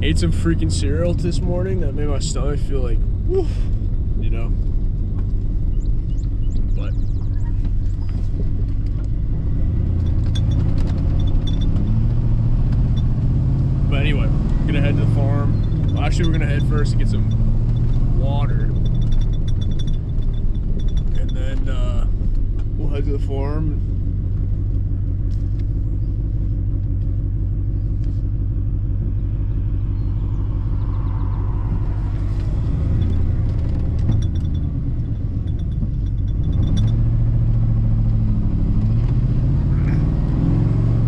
Ate some freaking cereal this morning that made my stomach feel like, woo, you know. But anyway, we're gonna head to the farm. Well, actually, we're gonna head first to get some water, and then we'll head to the farm.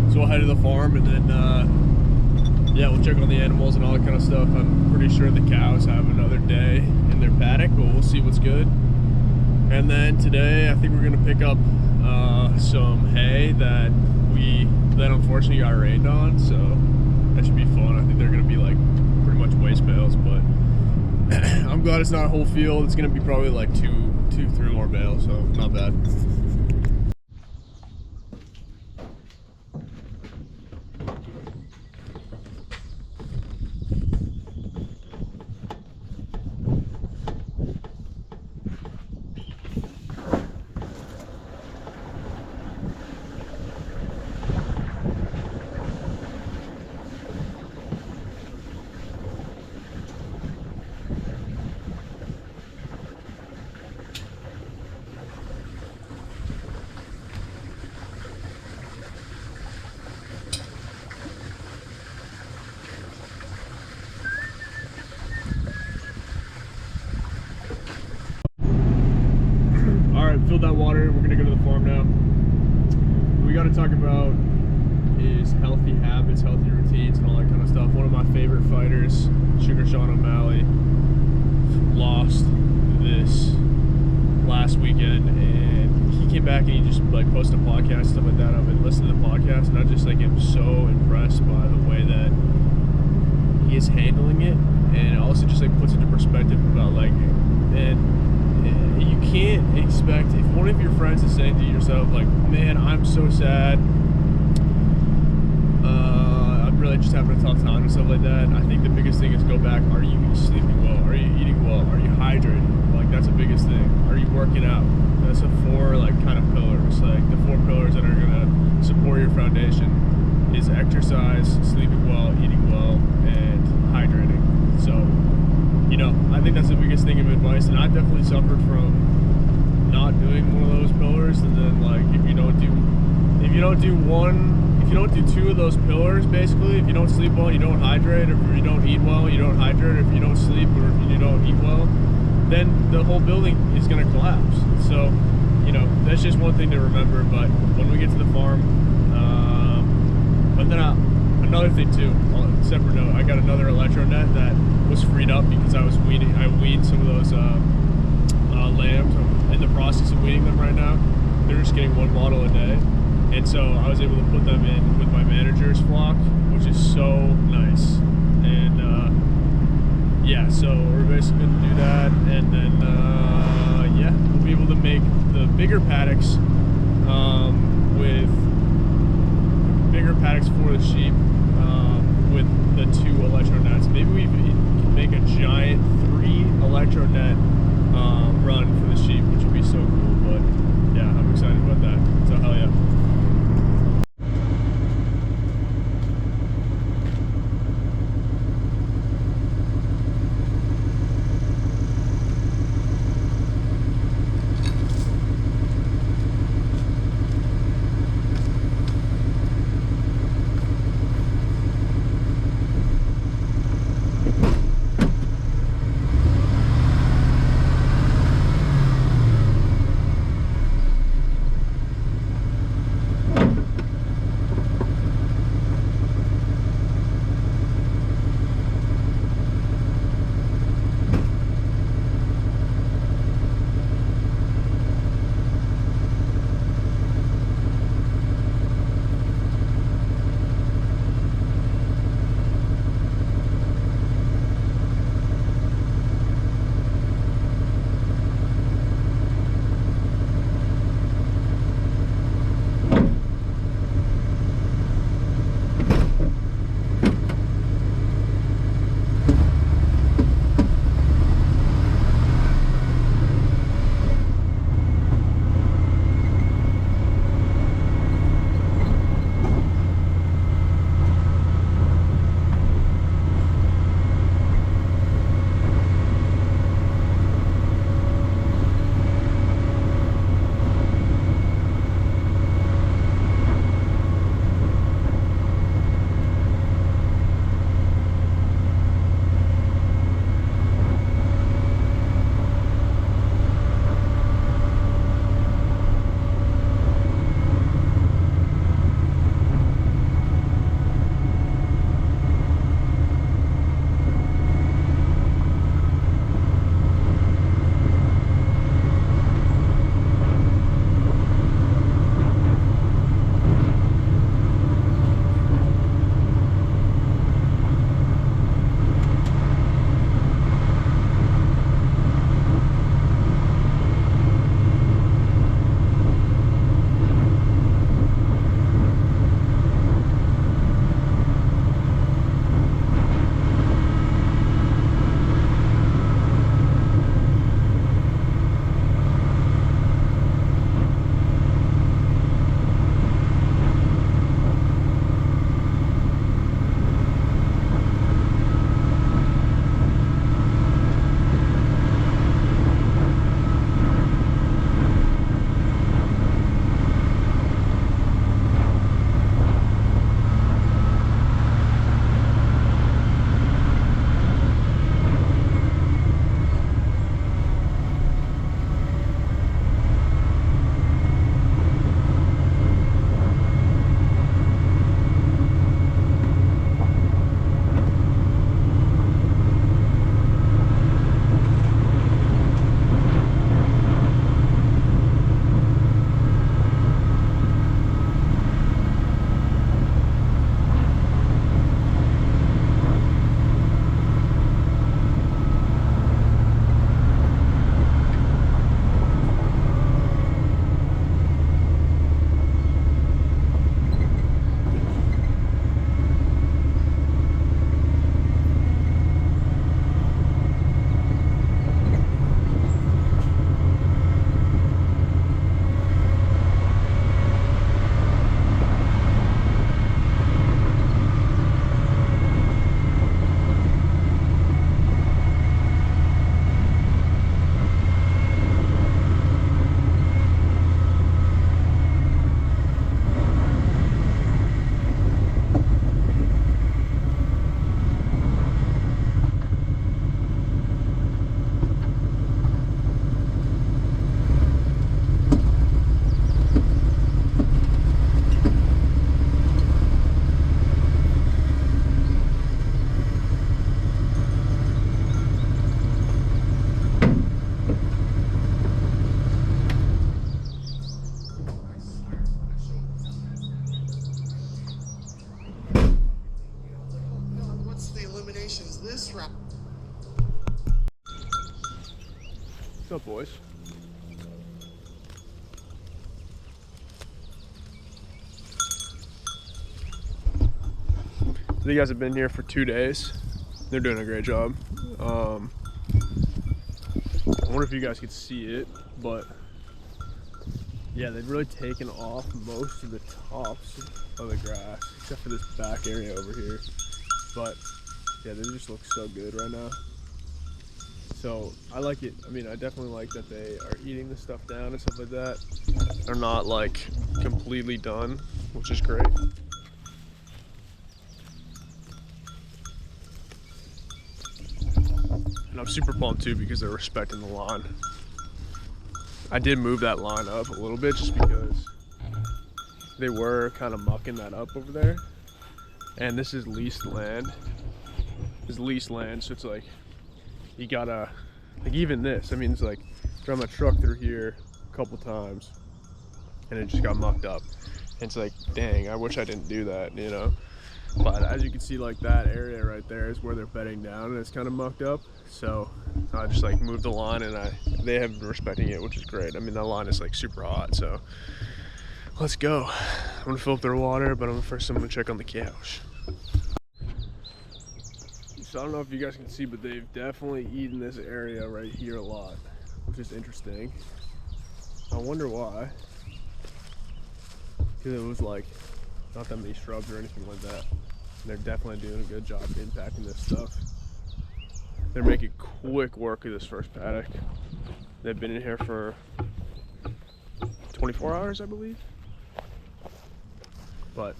So we'll head to the farm, and then yeah, we'll check on the animals and all that kind of stuff. I'm pretty sure the cows have another day in their paddock, but we'll see what's good. And then today, I think we're gonna pick up some hay that unfortunately got rained on, so that should be fun. I think they're gonna be like pretty much waste bales, but I'm glad it's not a whole field. It's gonna be probably like two, 3 more bales, so not bad. Filled that water. We're gonna go to the farm now. What we got to talk about is healthy habits, healthy routines, and all that kind of stuff. One of my favorite fighters, Sugar Sean O'Malley, lost this last weekend, and he came back and he just like posted a podcast, stuff like that. I've been listening to the podcast, and I just like am so impressed by the way that he is handling it, and it also just like puts into perspective about like, and you can't expect, if one of your friends is saying to yourself like, man, I'm so sad, I'm really just having a tough time and stuff like that, I think the biggest thing is go back. Are you sleeping well? Are you eating well? Are you hydrated? Like, that's the biggest thing. Are you working out? That's the 4 like kind of pillars, like the 4 pillars that are gonna support your foundation is exercise, sleeping well, eating well, and hydrating. So, you know, I think that's the biggest thing of advice, and I definitely suffered from not doing one of those pillars, and then like if you don't do 2 of those pillars, basically, if you don't sleep well, you don't hydrate, or if you don't eat well, you don't hydrate, or if you don't sleep, or if you don't eat well, then the whole building is going to collapse. So, you know, that's just one thing to remember. But when we get to the farm, but then another thing too, on a separate note, I got another electro net that was freed up because I weaned some of those lambs. I'm in the process of weaning them right now. They're just getting 1 bottle a day, and so I was able to put them in with my manager's flock, which is so nice. And yeah, so we're basically going to do that, and then yeah, we'll be able to make the bigger paddocks with bigger paddocks for the sheep with the 2 electro nets. Maybe we can make a giant 3 electro net run for the sheep, which would be so cool. But yeah, I'm excited about that. So hell yeah. What's up, boys? These guys have been here for 2 days. They're doing a great job. I wonder if you guys could see it, but yeah, they've really taken off most of the tops of the grass, except for this back area over here. But yeah, they just look so good right now. So I like it. I mean, I definitely like that they are eating the stuff down and stuff like that. They're not like completely done, which is great. And I'm super pumped too because they're respecting the line. I did move that line up a little bit just because they were kind of mucking that up over there. And this is leased land. It's leased land, so it's like, you gotta, like even this, I mean, it's like, drove my truck through here a couple times and it just got mucked up. And it's like, dang, I wish I didn't do that, you know? But as you can see, like that area right there is where they're bedding down and it's kind of mucked up. So I just like moved the line and they have been respecting it, which is great. I mean, that line is like super hot, so let's go. I'm gonna fill up their water, but first I'm gonna check on the cows. So I don't know if you guys can see, but they've definitely eaten this area right here a lot, which is interesting. I wonder why. Because it was like not that many shrubs or anything like that. And they're definitely doing a good job impacting this stuff. They're making quick work of this first paddock. They've been in here for 24 hours, I believe. But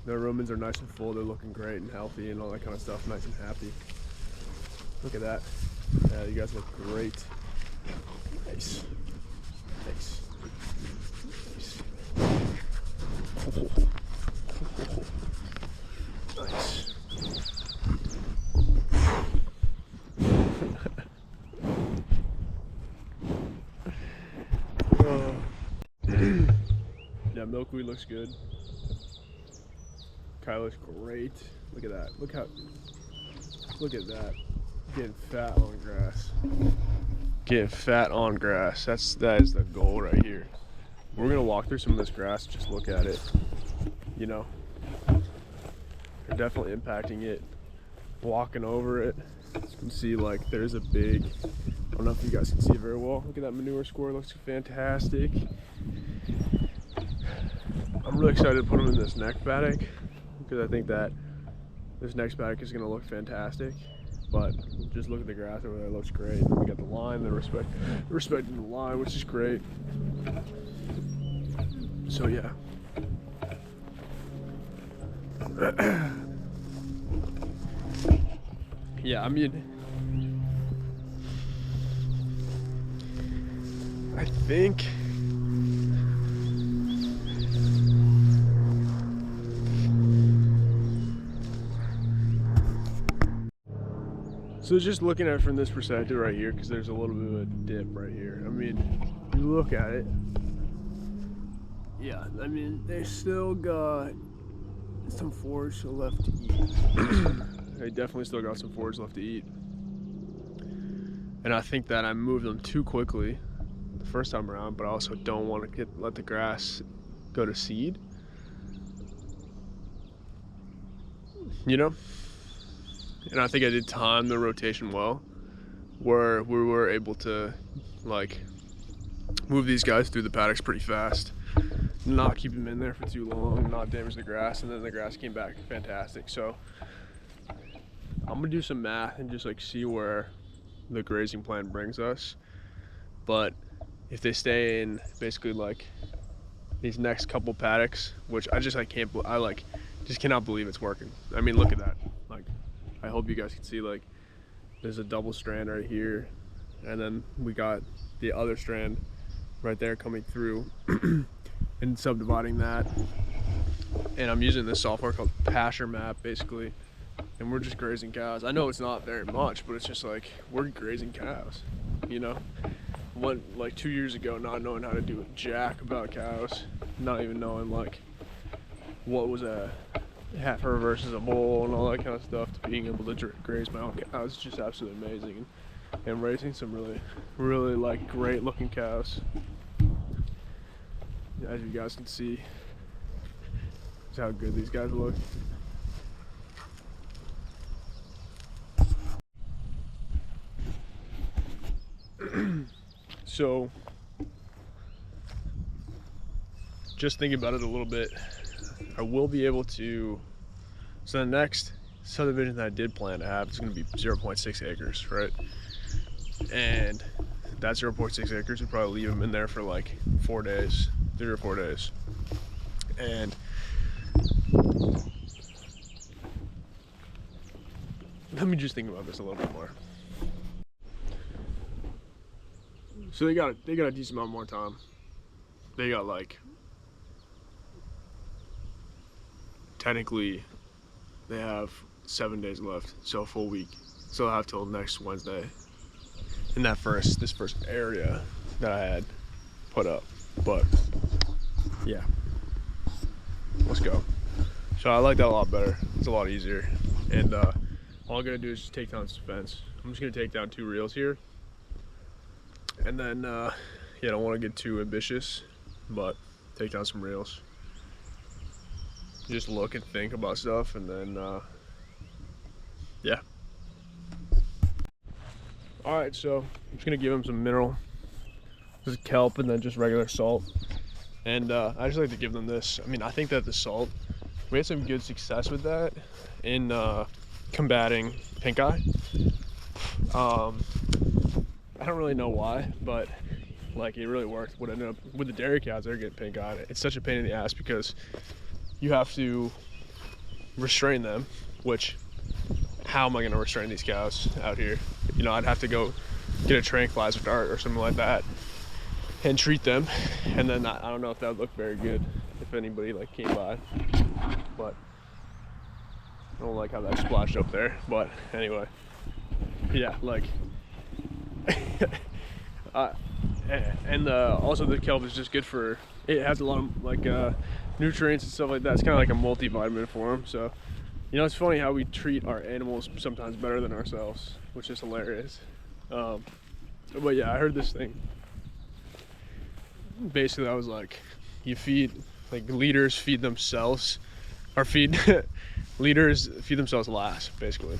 their rumens are nice and full. They're looking great and healthy and all that kind of stuff. Nice and happy. Look at that. Yeah, you guys look great. Nice. Nice. Nice. Nice. Yeah, milkweed looks good. Kyle looks great. Look at that. Look at that. Getting fat on grass. Getting fat on grass. That is the goal right here. We're gonna walk through some of this grass, just look at it. You know, they're definitely impacting it. Walking over it, you can see like there's a big, I don't know if you guys can see it very well. Look at that manure score, looks fantastic. I'm really excited to put them in this next paddock because I think that this next paddock is gonna look fantastic. But just look at the grass over there, it looks great. We got the line, they're respecting the line, which is great. So yeah. Yeah, I mean, I think so just looking at it from this perspective right here, because there's a little bit of a dip right here. I mean, you look at it, yeah, I mean, they still got some forage left to eat. They definitely still got some forage left to eat. And I think that I moved them too quickly the first time around, but I also don't want to let the grass go to seed. You know? And I think I did time the rotation well, where we were able to like move these guys through the paddocks pretty fast, not keep them in there for too long, not damage the grass, and then the grass came back fantastic. So I'm gonna do some math and just like see where the grazing plan brings us. But if they stay in basically like these next couple paddocks, which I just just cannot believe it's working. I mean, look at that. Like, I hope you guys can see, like, there's a double strand right here, and then we got the other strand right there coming through and subdividing that. And I'm using this software called Pasture Map, basically, and we're just grazing cows. I know it's not very much, but it's just like, we're grazing cows, you know? Like 2 years ago, not knowing how to do a jack about cows, not even knowing like what was a heifer versus a bull and all that kind of stuff, to being able to graze my own cows is just absolutely amazing. and raising some really like great looking cows. As you guys can see, just how good these guys look. So just thinking about it a little bit, I will be able to, so the next subdivision that I did plan to have is going to be 0.6 acres, right? And that 0.6 acres would probably leave them in there for like 4 days, 3 or 4 days. And let me just think about this a little bit more. So they got a decent amount more time. They got like, technically they have 7 days left, so a full week. So they'll have till next Wednesday in this first area that I had put up. But yeah, let's go. So I like that a lot better. It's a lot easier. And all I'm gonna do is just take down some fence. I'm just gonna take down 2 reels here. And then, yeah, I don't want to get too ambitious, but take down some reels. Just look and think about stuff, and then, yeah. All right, so I'm just gonna give him some mineral, just kelp, and then just regular salt. And I just like to give them this. I mean, I think that the salt, we had some good success with that in combating pink eye. I don't really know why, but like it really worked. What ended up with the dairy cows, they're getting pink eye. It's such a pain in the ass because you have to restrain them, which, how am I gonna restrain these cows out here? You know, I'd have to go get a tranquilizer dart or something like that and treat them. And then I don't know if that would look very good if anybody like came by, but I don't like how that splashed up there. But anyway, yeah, like, and also the kelp is just good for, it has a lot of like nutrients and stuff like that. It's kind of like a multivitamin for them. So, you know, it's funny how we treat our animals sometimes better than ourselves, which is hilarious. But yeah, I heard this thing. Basically, I was like, you feed, like, leaders feed themselves, or feed leaders feed themselves last, basically.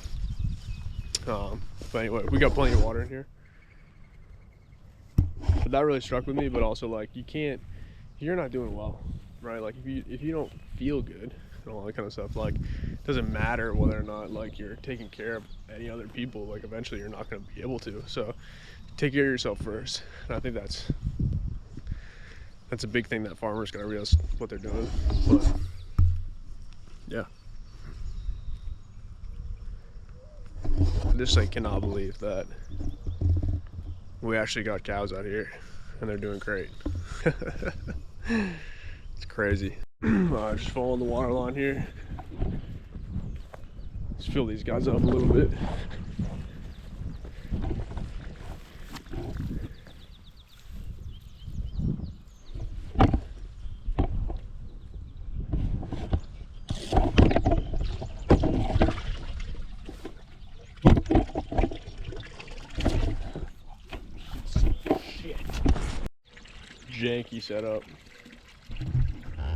But anyway, we got plenty of water in here. But that really struck with me. But also, like, you're not doing well, right? Like, if you don't feel good and all that kind of stuff, like, it doesn't matter whether or not like you're taking care of any other people. Like, eventually you're not going to be able to. So take care of yourself first. And I think that's a big thing that farmers gotta realize what they're doing. But yeah, I just like cannot believe that we actually got cows out here and they're doing great. It's crazy. Just following the water line here. Let's fill these guys up a little bit.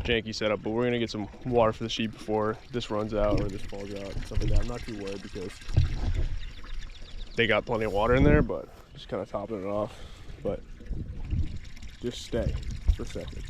Janky setup, but we're gonna get some water for the sheep before this runs out or this falls out and stuff like that. I'm not too worried because they got plenty of water in there, but just kind of topping it off. But just stay for a second.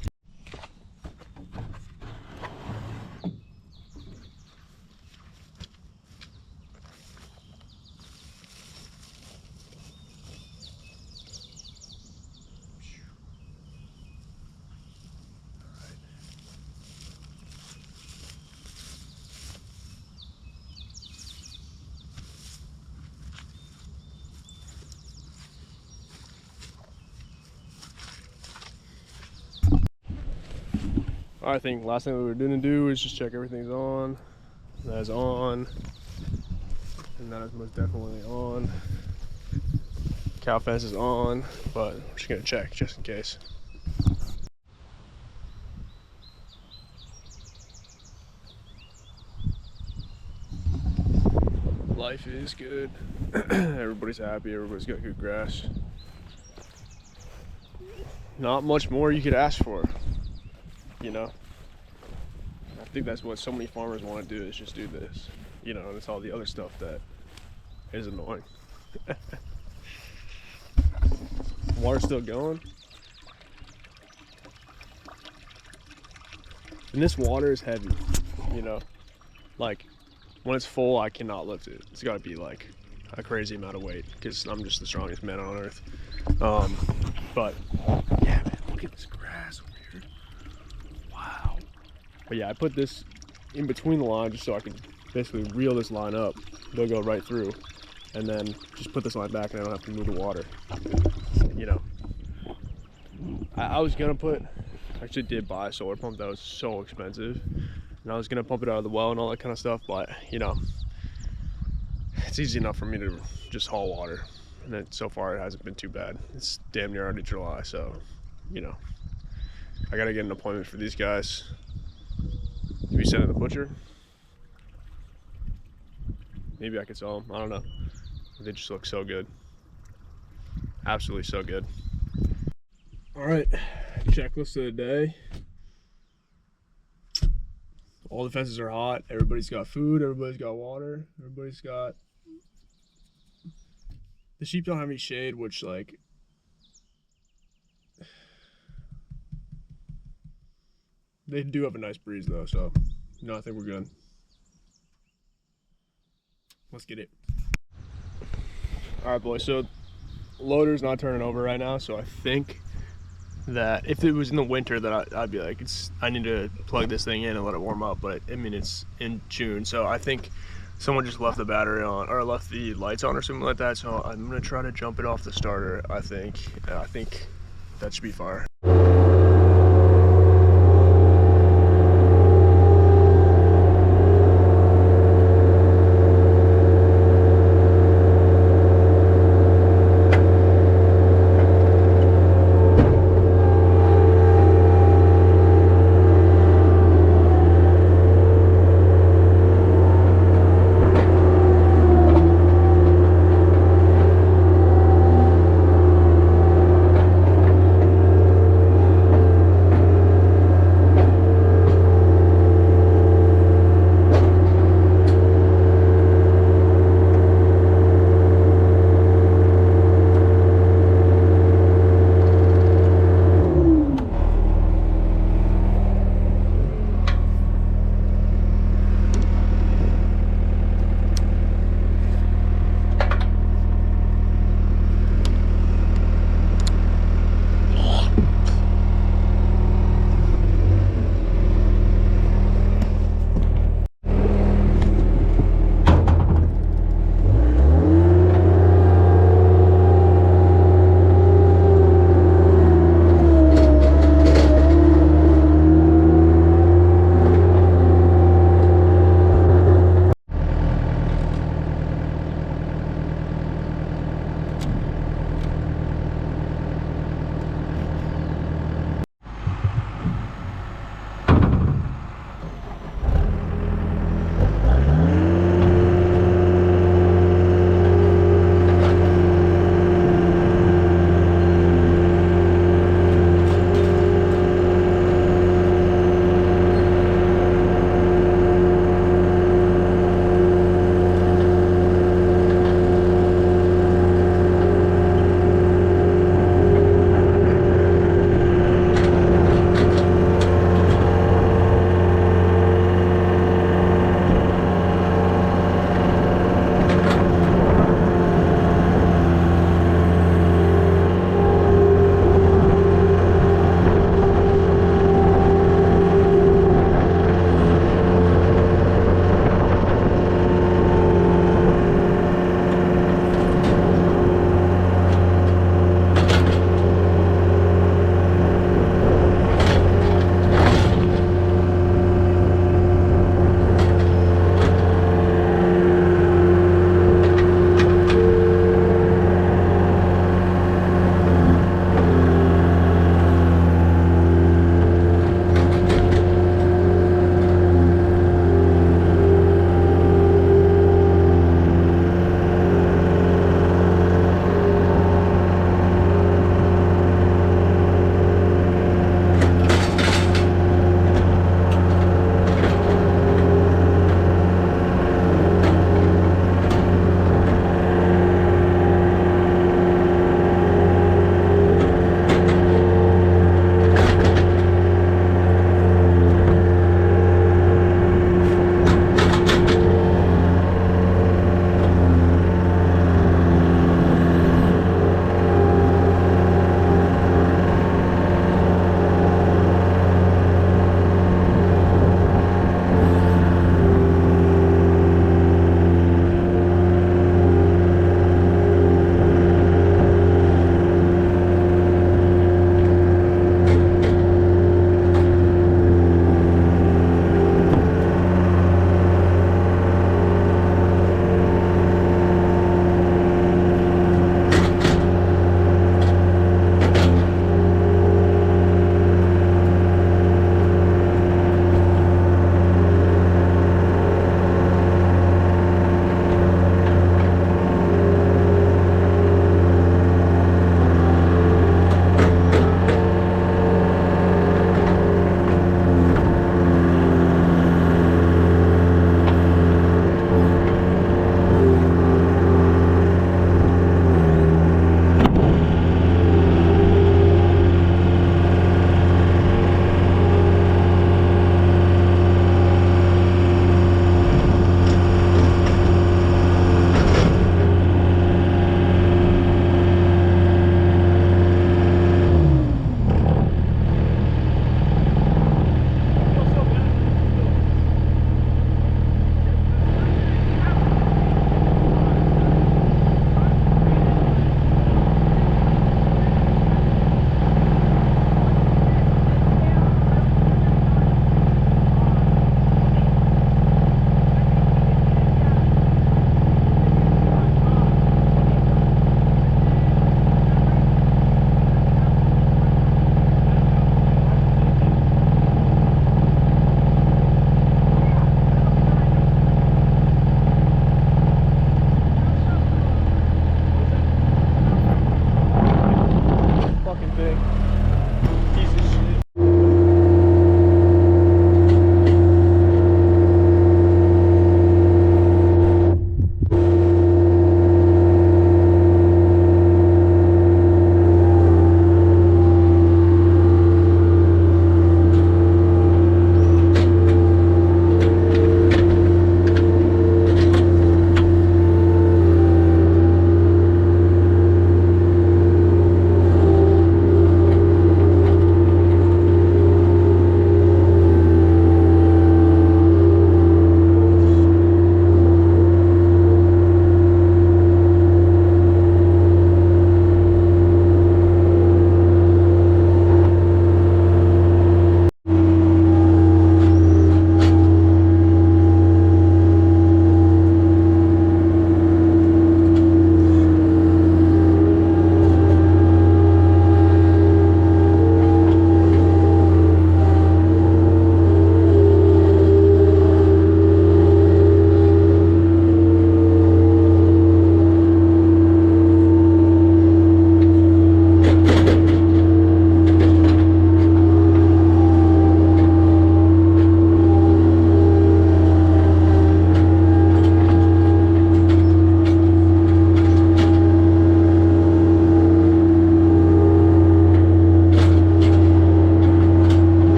I think last thing we were gonna do is just check everything's on. That is on, and that is most definitely on. Cow fence is on, but we're just gonna check just in case. Life is good. Everybody's happy, everybody's got good grass. Not much more you could ask for, you know? I think that's what so many farmers want to do, is just do this. You know, and it's all the other stuff that is annoying. Water's still going. And this water is heavy, you know? Like, when it's full, I cannot lift it. It's got to be like a crazy amount of weight, because I'm just the strongest man on earth. But yeah, man, look at this grass over here. Wow. But yeah, I put this in between the line just so I can basically reel this line up. They'll go right through, and then just put this line back, and I don't have to move the water. You know, I was gonna put, I actually did buy a solar pump that was so expensive, and I was gonna pump it out of the well and all that kind of stuff, but you know, it's easy enough for me to just haul water, and then so far it hasn't been too bad. It's damn near already July, so you know, I gotta get an appointment for these guys to be sent to the butcher. Maybe I could sell them, I don't know. They just look so good, absolutely so good. All right, checklist of the day. All the fences are hot. Everybody's got food. Everybody's got water. Everybody's got. The sheep don't have any shade, which like. They do have a nice breeze though, so no, I think we're good. Let's get it. All right, boys. So loader's not turning over right now, so I think that if it was in the winter, that I'd be like, I need to plug this thing in and let it warm up. But I mean, it's in June, so I think someone just left the battery on or left the lights on or something like that. So I'm gonna try to jump it off the starter. I think that should be fire.